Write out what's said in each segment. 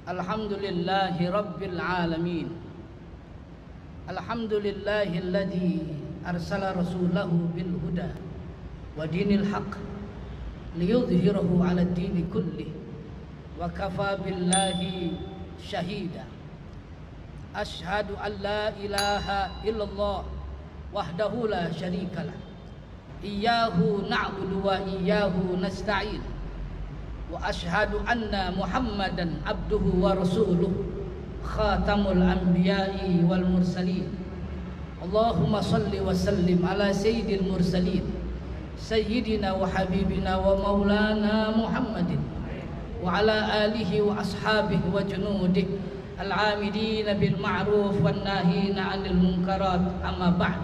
Alhamdulillahi Rabbil Alamin. Alhamdulillahilladzi arsala rasulahu bil huda wa dinil haq liyudhhirahu 'ala ad-dini kullih wa kafa billahi syahida. Asyhadu an la ilaha illallah wahdahu la syarikalah. Iyyahu na'budu wa iyyahu nasta'in. Wa asyhadu anna Muhammadan abduhu wa rasuluh khatamul anbiya'i wal mursalin. Allahumma salli wa sallim ala sayyidil mursalin sayyidina wa habibina wa maulana Muhammadin wa ala alihi wa ashabihi wa junudihi al-amilina bil ma'ruf wan nahina 'anil munkarat. Amma ba'd.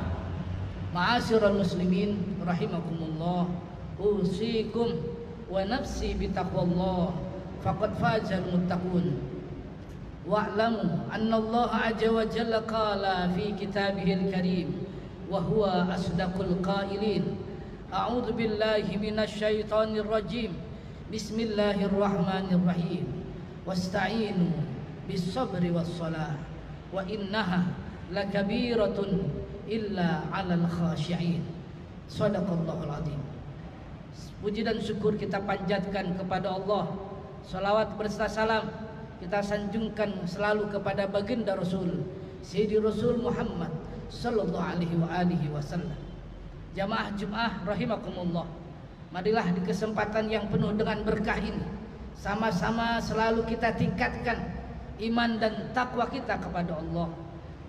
Ma'asyiral muslimin rahimakumullah, usikum wa nafsi bitaqwallah faqad fazal muttaqun. Wa'lamu anna Allah azza wa jalla qala fi kitabihil karim wa huwa asdaqul qailin. A'udzu billahi minasy syaithanir rajim. Bismillahirrahmanirrahim. Wasta'inu bis sabri was shalah wa innaha lakabiratun illa 'alal khashi'in. Shadaqallahul azim. Puji dan syukur kita panjatkan kepada Allah. Salawat berserta salam kita sanjungkan selalu kepada baginda Rasul Sayyidi Rasul Muhammad sallallahu alaihi wasallam. Jamaah Jumat rahimakumullah, marilah di kesempatan yang penuh dengan berkah ini sama-sama selalu kita tingkatkan iman dan takwa kita kepada Allah.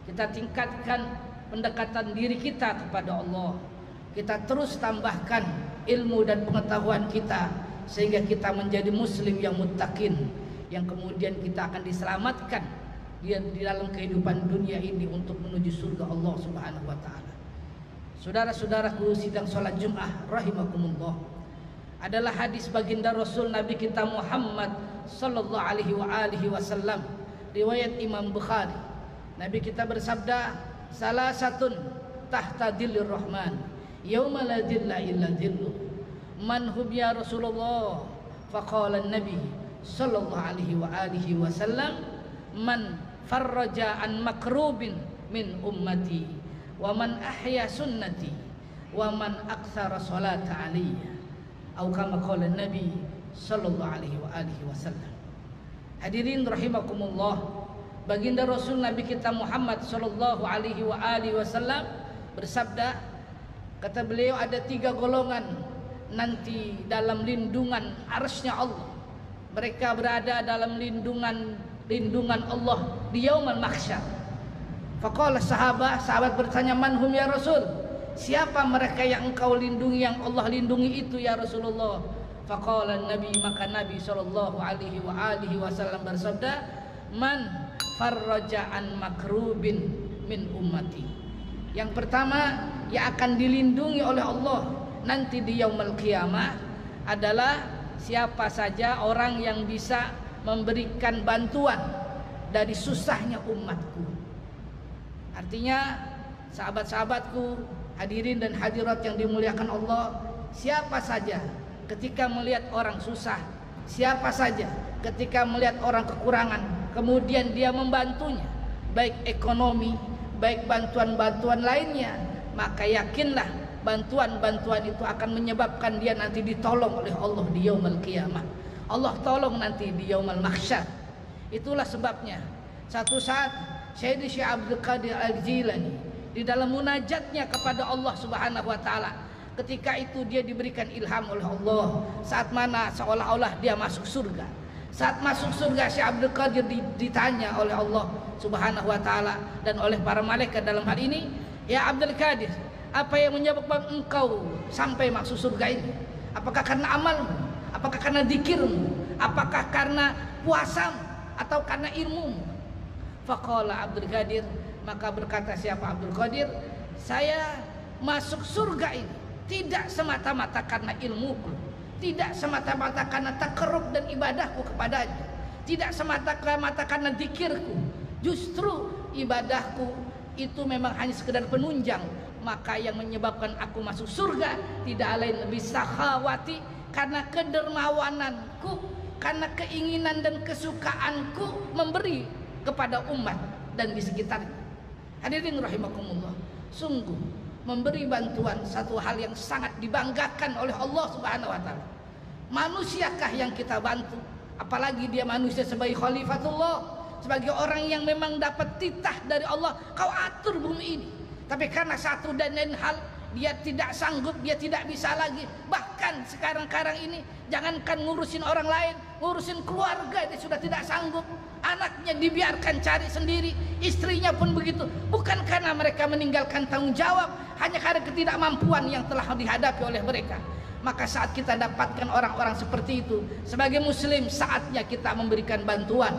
Kita tingkatkan pendekatan diri kita kepada Allah. Kita terus tambahkan ilmu dan pengetahuan kita sehingga kita menjadi muslim yang muttaqin, yang kemudian kita akan diselamatkan di dalam kehidupan dunia ini untuk menuju surga Allah Subhanahu wa taala. Saudara-saudaraku sidang salat Jumat rahimakumullah, adalah hadis baginda Rasul Nabi kita Muhammad sallallahu alaihi wasallam, riwayat Imam Bukhari. Nabi kita bersabda, salah satun tahta dhillir rahman yauma la dhilla illa dhilluh. Man hum ya Rasulullah? Faqala an-nabi sallallahu alaihi wasallam, man farraja an makrubin min ummati wa man ahya sunnati wa man aktsara salata alayya, atau kama qala an-nabi sallallahu alaihi wasallam. Hadirin rahimakumullah, baginda Rasul Nabi kita Muhammad sallallahu alaihi wasallam bersabda, kata beliau, ada 3 golongan nanti dalam lindungan arsy-Nya Allah. Mereka berada dalam lindungan Allah di yaumul mahsyar. Faqala sahabat bertanya, manhum ya Rasul? Siapa mereka yang engkau lindungi, yang Allah lindungi itu ya Rasulullah? Faqala Nabi, maka Nabi sallallahu alaihi wasallam bersabda, man farraja an makrubin min ummati. Yang pertama yang akan dilindungi oleh Allah nanti di yaumul qiyamah adalah siapa saja orang yang bisa memberikan bantuan dari susahnya umatku. Artinya sahabat-sahabatku, hadirin dan hadirat yang dimuliakan Allah, siapa saja ketika melihat orang susah, siapa saja ketika melihat orang kekurangan, kemudian dia membantunya, baik ekonomi, baik bantuan-bantuan lainnya, maka yakinlah bantuan-bantuan itu akan menyebabkan dia nanti ditolong oleh Allah di yaumul qiyamah. Allah tolong nanti di yaumul mahsyar. Itulah sebabnya satu saat Sayyidi Syekh Abdul Qadir Al-Jilani di dalam munajatnya kepada Allah Subhanahu wa taala, ketika itu dia diberikan ilham oleh Allah saat mana seolah-olah dia masuk surga. Saat masuk surga, Syekh Abdul Qadir ditanya oleh Allah Subhanahu wa taala dan oleh para malaikat dalam hal ini, ya Abdul Qadir, apa yang menyebabkan engkau sampai masuk surga ini? Apakah karena amalmu? Apakah karena dzikirmu? Apakah karena puasamu? Atau karena ilmumu? Faqala Abdul Qadir, maka berkata siapa Abdul Qadir, saya masuk surga ini tidak semata-mata karena ilmuku, tidak semata-mata karena takarrub dan ibadahku kepadanya, tidak semata-mata karena dzikirku. Justru ibadahku itu memang hanya sekedar penunjang. Maka yang menyebabkan aku masuk surga tidak lain lebih sakhawati, karena kedermawananku, karena keinginan dan kesukaanku memberi kepada umat dan di sekitarnya. Hadirin rahimakumullah, sungguh memberi bantuan satu hal yang sangat dibanggakan oleh Allah Subhanahu wa taala. Manusiakah yang kita bantu? Apalagi dia manusia sebagai khalifatullah, sebagai orang yang memang dapat titah dari Allah, kau atur bumi ini. Tapi karena satu dan lain hal dia tidak sanggup, dia tidak bisa lagi. Bahkan sekarang ini jangankan ngurusin orang lain, ngurusin keluarga dia sudah tidak sanggup. Anaknya dibiarkan cari sendiri, istrinya pun begitu. Bukan karena mereka meninggalkan tanggung jawab, hanya karena ketidakmampuan yang telah dihadapi oleh mereka. Maka saat kita dapatkan orang-orang seperti itu, sebagai muslim saatnya kita memberikan bantuan.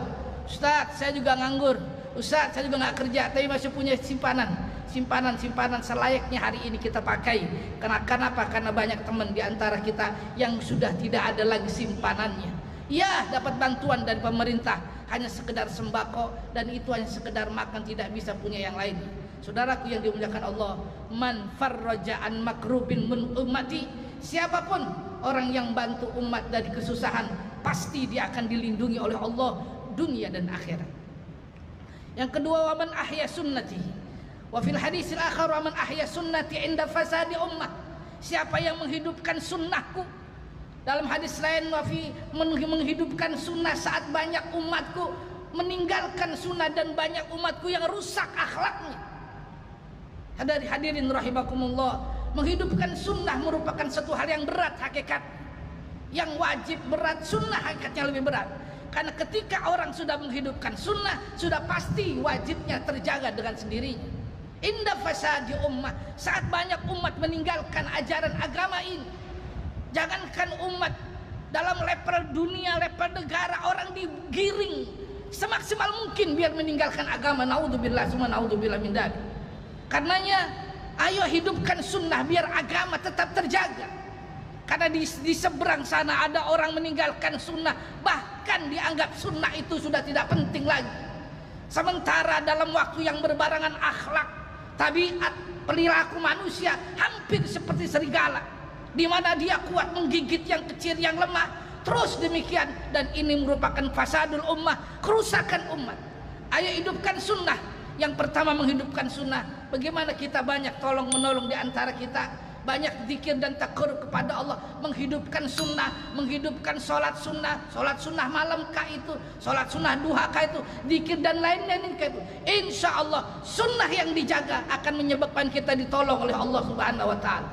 Ustaz, saya juga nganggur. Ustaz, saya juga nggak kerja, tapi masih punya simpanan selayaknya hari ini kita pakai. Kenapa? Karena banyak teman di antara kita yang sudah tidak ada lagi simpanannya. Ya, dapat bantuan dari pemerintah hanya sekedar sembako, dan itu hanya sekedar makan, tidak bisa punya yang lain. Saudaraku yang dimuliakan Allah, man farraja an makrubin min ummati, siapapun orang yang bantu umat dari kesusahan, pasti dia akan dilindungi oleh Allah dunia dan akhirat. Yang kedua, wa man ahya sunnati. Wa fil hadisil akhar, wa man ahya sunnati inda fasadi ummah. Siapa yang menghidupkan sunnahku? Dalam hadis lain, wa fi menghidupkan sunnah saat banyak umatku meninggalkan sunnah dan banyak umatku yang rusak akhlaknya. Hadirin rahimakumullah, menghidupkan sunnah merupakan satu hal yang berat hakikat. Yang wajib berat, sunnah hakikatnya lebih berat. Karena ketika orang sudah menghidupkan sunnah, sudah pasti wajibnya terjaga dengan sendirinya. Inda fasadi ummah, saat banyak umat meninggalkan ajaran agama ini. Jangankan umat, dalam level dunia, level negara, orang digiring semaksimal mungkin biar meninggalkan agama. Naudzubillah, summa naudzubillah min dzalik. Karenanya, ayo hidupkan sunnah biar agama tetap terjaga. Karena di seberang sana ada orang meninggalkan sunnah, bahkan dianggap sunnah itu sudah tidak penting lagi. Sementara dalam waktu yang berbarengan akhlak, tabiat, perilaku manusia hampir seperti serigala, di mana dia kuat menggigit yang kecil, yang lemah, terus demikian. Dan ini merupakan fasadul ummah, kerusakan umat. Ayo hidupkan sunnah. Yang pertama, menghidupkan sunnah. Bagaimana kita banyak tolong menolong di antara kita, banyak zikir dan takur kepada Allah, menghidupkan sunnah, menghidupkan sholat sunnah malam kah itu, sholat sunnah duha kah itu, zikir dan lainnya kah itu. Insya Allah sunnah yang dijaga akan menyebabkan kita ditolong oleh Allah Subhanahu wa taala.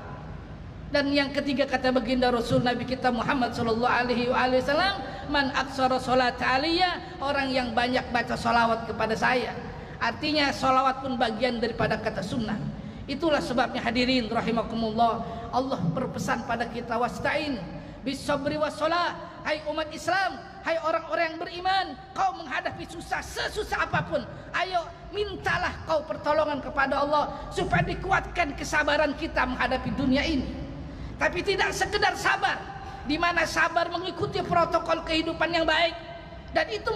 Dan yang ketiga, kata baginda Rasul Nabi kita Muhammad sallallahu alaihi wasallam, man aksara sholat aliyah, orang yang banyak baca sholawat kepada saya. Artinya sholawat pun bagian daripada kata sunnah. Itulah sebabnya hadirin rahimakumullah, Allah berpesan pada kita, wasta'in bis sabri was shalah. Hai umat Islam, hai orang-orang yang beriman, kau menghadapi susah, sesusah apapun, ayo mintalah kau pertolongan kepada Allah supaya dikuatkan kesabaran kita menghadapi dunia ini. Tapi tidak sekedar sabar, di mana sabar mengikuti protokol kehidupan yang baik, dan itu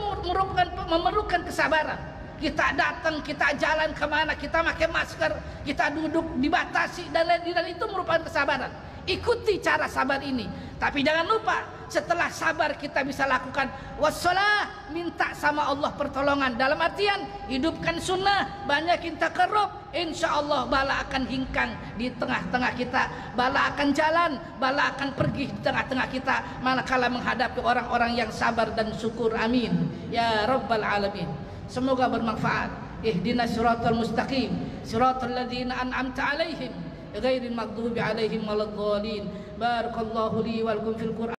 memerlukan kesabaran. Kita datang, kita jalan kemana, kita pakai masker, kita duduk dibatasi dan lain-lain, itu merupakan kesabaran. Ikuti cara sabar ini. Tapi jangan lupa, setelah sabar kita bisa lakukan wassalah, minta sama Allah pertolongan. Dalam artian hidupkan sunnah, banyakin takarrub, insya Allah bala akan hingkang di tengah-tengah kita, bala akan jalan, bala akan pergi di tengah-tengah kita manakala menghadapi orang-orang yang sabar dan syukur. Amin ya rabbal alamin. Semoga bermanfaat. Ihdinas siratal mustaqim, siratal ladzina an'amta alaihim ghairil maghdubi alaihim waladdallin. Barakallahu li wa lakum fil Qur'an.